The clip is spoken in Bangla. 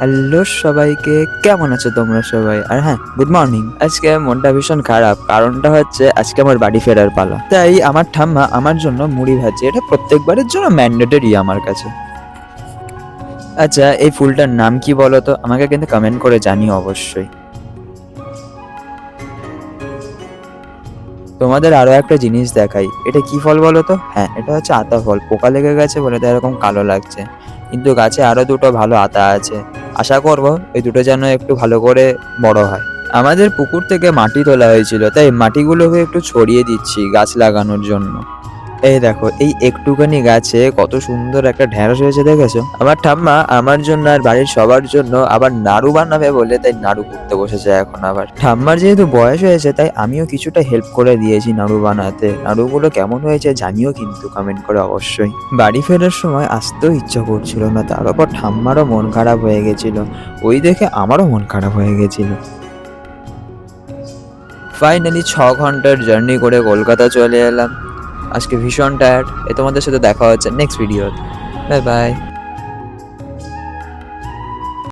হ্যালো সবাইকে, কেমন আছো তোমরা সবাই? আর হ্যাঁ, গুড মর্নিং। আজকে মনটা ভীষণ খারাপ, কারণটা হচ্ছে আজকে আমার বাড়ি ফেরার পালা। তাই আমার ঠাম্মা আমার জন্য মুড়ি ভাজছে, এটা প্রত্যেকবারের জন্য ম্যান্ডেটরি আমার কাছে। আচ্ছা, এই ফুলটার নাম কি বলো তো? আমাকে কিন্তু কমেন্ট করে জানিও অবশ্যই। তোমাদের আরো একটা জিনিস দেখাই, এটা কি ফল বলো তো? হ্যাঁ, এটা হচ্ছে আতা ফল। পোকা লেগে গেছে বলে তো এরকম কালো লাগছে, কিন্তু গাছে আরো দুটো ভালো আতা আছে। আশা করবো এই দুটো যেন একটু ভালো করে বড় হয়। আমাদের পুকুর থেকে মাটি তোলা হয়েছিল, তাই মাটিগুলোকে একটু ছড়িয়ে দিচ্ছি গাছ লাগানোর জন্য। এই দেখো, এই একটুখানি গাছে কত সুন্দর একটা ঢেঁড়স হয়েছে, দেখেছো? আমার ঠাম্মা আমার জন্য আর বাড়ির সবার জন্য আবার নাড়ু বানাবে বলে তাই নাড়ু করতে বসেছে এখন। আবার ঠাম্মার যেহেতু বয়স হয়েছে, তাই আমিও কিছুটা হেল্প করে দিয়েছি নাড়ু বানাতে। নাড়ুগুলো কেমন হয়েছে জানিও কিন্তু কমেন্ট করে অবশ্যই। বাড়ি ফেরার সময় আসতেও ইচ্ছা করছিল না, তার উপর ঠাম্মারও মন খারাপ হয়ে গেছিল। ওই দেখে আমারও মন খারাপ হয়ে গেছিল। ফাইনালি 6 ঘন্টার জার্নি করে কলকাতা চলে এলাম। আজকে ভীষণ টায়ার্ড। তোমাদের সাথে দেখা হচ্ছে নেক্সট ভিডিও। Bye bye.